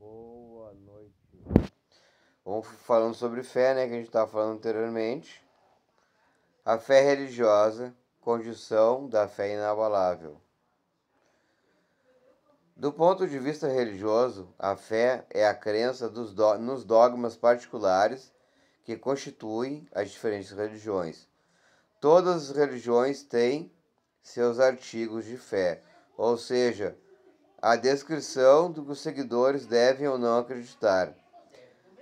Boa noite. Vamos falando sobre fé, né, que a gente estava falando anteriormente. A fé religiosa, condição da fé inabalável. Do ponto de vista religioso, a fé é a crença nos dogmas particulares que constituem as diferentes religiões. Todas as religiões têm seus artigos de fé, ou seja, a descrição do que os seguidores devem ou não acreditar.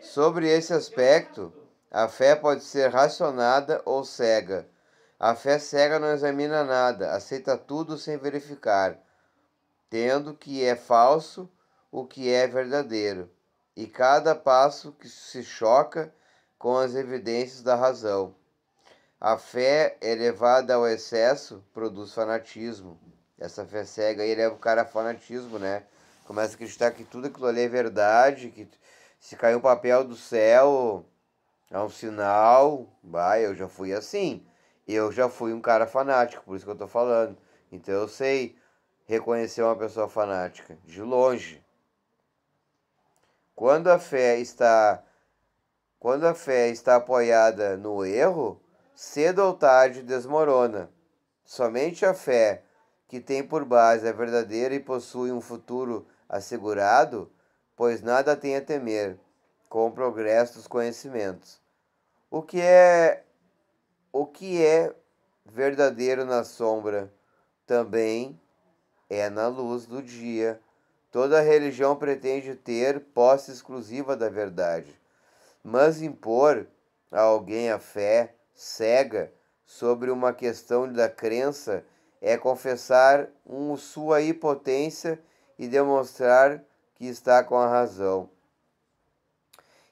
Sobre esse aspecto, a fé pode ser racionada ou cega. A fé cega não examina nada, aceita tudo sem verificar, tendo que é falso o que é verdadeiro, e cada passo que se choca com as evidências da razão. A fé elevada ao excesso produz fanatismo. Essa fé cega aí leva o cara a fanatismo, né? Começa a acreditar que tudo aquilo ali é verdade, que se cair um papel do céu é um sinal. Bah, eu já fui assim. Eu já fui um cara fanático, por isso que eu tô falando. Então eu sei reconhecer uma pessoa fanática de longe. Quando a fé está apoiada no erro, cedo ou tarde desmorona. Somente a fé que tem por base a verdadeira e possui um futuro assegurado, pois nada tem a temer, com o progresso dos conhecimentos. O que é verdadeiro na sombra também é na luz do dia. Toda religião pretende ter posse exclusiva da verdade, mas impor a alguém a fé cega sobre uma questão da crença é confessar sua impotência e demonstrar que está com a razão.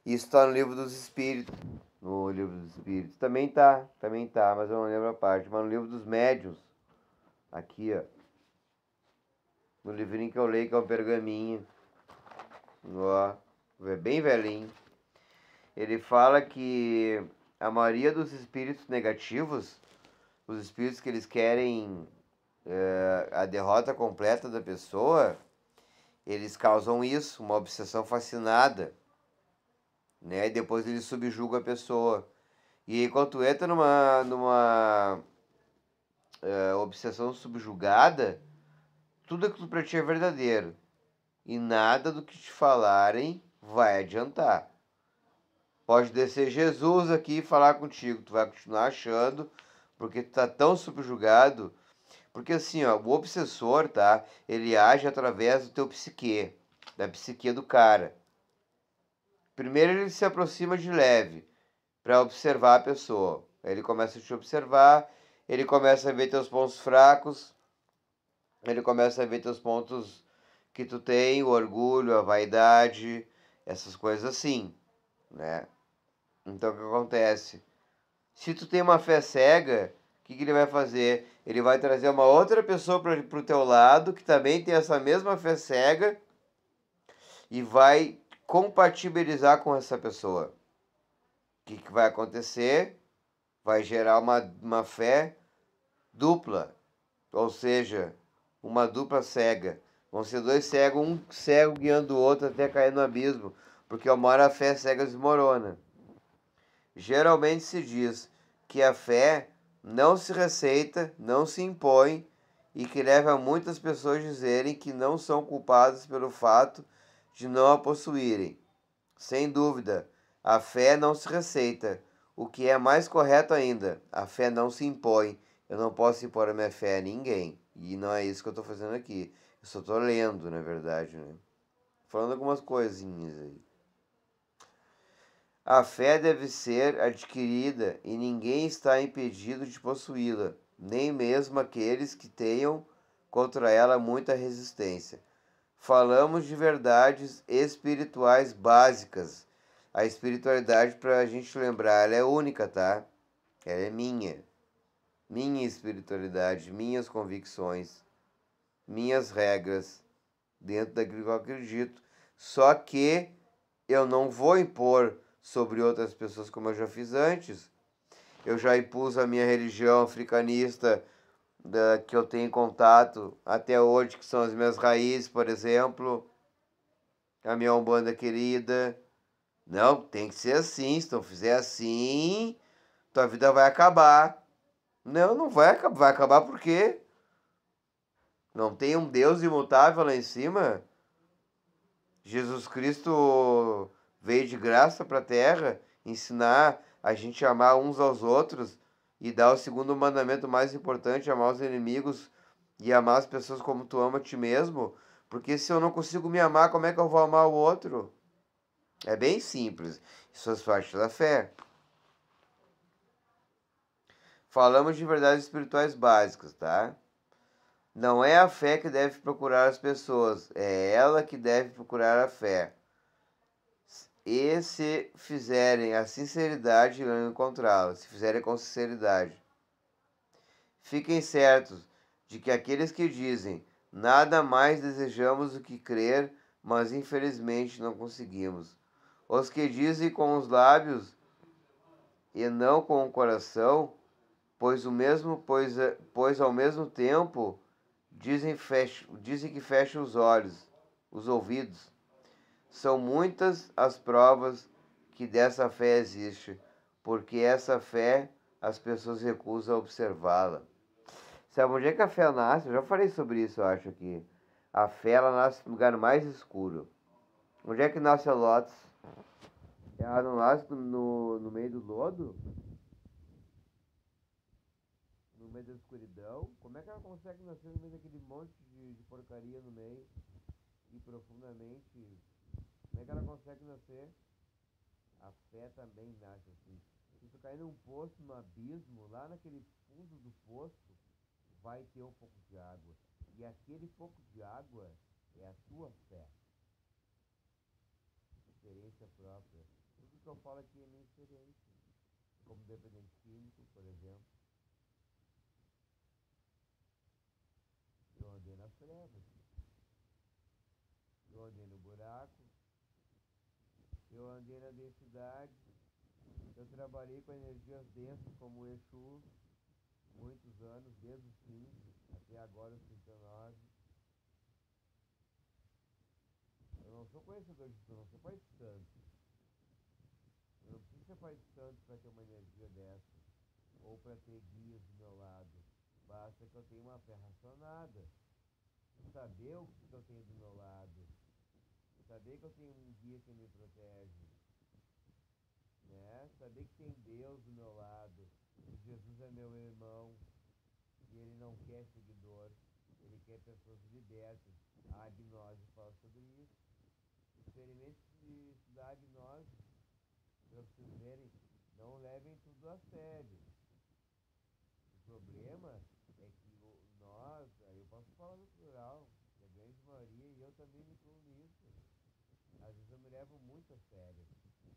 Isso está no livro dos Espíritos. No livro dos Espíritos também tá, mas eu não lembro a parte. Mas no livro dos Médiuns, aqui ó, no livrinho que eu leio, que é o pergaminho, ó, é bem velhinho. Ele fala que a maioria dos espíritos negativos, os espíritos que eles querem a derrota completa da pessoa, eles causam isso, uma obsessão fascinada, né? E depois eles subjugam a pessoa. E aí, quando tu entra numa obsessão subjugada, tudo aquilo pra ti é verdadeiro. E nada do que te falarem vai adiantar. Pode descer Jesus aqui e falar contigo. Tu vai continuar achando, porque tu tá tão subjugado. Porque assim, ó, o obsessor, tá? Ele age através do teu psique, da psique do cara. Primeiro ele se aproxima de leve, para observar a pessoa. Aí ele começa a te observar, ele começa a ver teus pontos fracos, ele começa a ver teus pontos que tu tem, o orgulho, a vaidade, essas coisas assim, né? Então o que acontece? Se tu tem uma fé cega, o que ele vai fazer? Ele vai trazer uma outra pessoa para o teu lado, que também tem essa mesma fé cega, e vai compatibilizar com essa pessoa. O que vai acontecer? Vai gerar uma fé dupla, ou seja, uma dupla cega. Vão ser dois cegos, um cego guiando o outro até cair no abismo, porque uma hora a fé cega desmorona. Geralmente se diz que a fé não se receita, não se impõe e que leva a muitas pessoas dizerem que não são culpadas pelo fato de não a possuírem. Sem dúvida, a fé não se receita. O que é mais correto ainda, a fé não se impõe. Eu não posso impor a minha fé a ninguém. E não é isso que eu estou fazendo aqui. Eu só estou lendo, na verdade, né? Falando algumas coisinhas aí. A fé deve ser adquirida e ninguém está impedido de possuí-la, nem mesmo aqueles que tenham contra ela muita resistência. Falamos de verdades espirituais básicas. A espiritualidade, para a gente lembrar, ela é única, tá? Ela é minha. Minha espiritualidade, minhas convicções, minhas regras, dentro daquilo que eu acredito. Só que eu não vou impor sobre outras pessoas como eu já fiz antes. Eu já impus a minha religião africanista, que eu tenho contato até hoje, que são as minhas raízes, por exemplo. a minha Umbanda querida. Não, tem que ser assim. Se tu não fizer assim, tua vida vai acabar. Não, não vai acabar. Vai acabar por quê? Não tem um Deus imutável lá em cima? Jesus Cristo veio de graça para a terra ensinar a gente a amar uns aos outros e dar o segundo mandamento mais importante, amar os inimigos e amar as pessoas como tu ama a ti mesmo. Porque se eu não consigo me amar, como é que eu vou amar o outro? É bem simples. Isso faz parte da fé. Falamos de verdades espirituais básicas, tá? Não é a fé que deve procurar as pessoas, é ela que deve procurar a fé. E se fizerem a sinceridade, irão encontrá-la. Se fizerem com sinceridade. Fiquem certos de que aqueles que dizem nada mais desejamos do que crer, mas infelizmente não conseguimos. Os que dizem com os lábios e não com o coração, pois ao mesmo tempo dizem que fecham os olhos, os ouvidos. São muitas as provas que dessa fé existe, porque essa fé as pessoas recusam observá-la. Sabe onde é que a fé nasce? Eu já falei sobre isso, eu acho aqui. A fé ela nasce no lugar mais escuro. Onde é que nasce a lótus? Ela não nasce no meio do lodo? No meio da escuridão? Como é que ela consegue nascer no meio daquele monte de porcaria no meio? E profundamente. Como é que ela consegue nascer? A fé também nasce assim. Se tu cair num poço, num abismo, lá naquele fundo do poço, vai ter um pouco de água. E aquele pouco de água é a tua fé. Experiência própria. Tudo que eu falo aqui é minha experiência. Como dependente químico, por exemplo. Eu andei nas trevas. Eu andei no buraco. Eu andei na densidade. Eu trabalhei com energias densas como o Exu, muitos anos, desde os 15 até agora os 39. Eu não sou conhecedor de tudo, não sou pai de santo. Eu não preciso ser pai de santo para ter uma energia dessa, ou para ter guias do meu lado. Basta que eu tenha uma fé racionada. Saber o que eu tenho do meu lado. Saber que eu tenho um guia que me protege. Né? Saber que tem Deus do meu lado. Que Jesus é meu irmão. E ele não quer seguidor. Ele quer pessoas libertas. A gnose fala sobre isso. Experimente de estudar a gnose. Para vocês verem, não levem tudo a sério. O problema é que nós, aí eu posso falar no plural, a grande maioria, e eu também me incluo nisso. Às vezes eu me levo muito a sério.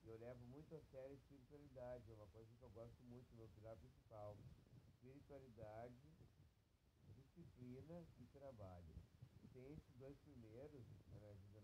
E eu levo muito a sério a espiritualidade, é uma coisa que eu gosto muito, meu pilar principal. Espiritualidade, disciplina e trabalho. Sem esses dois primeiros, na minha vida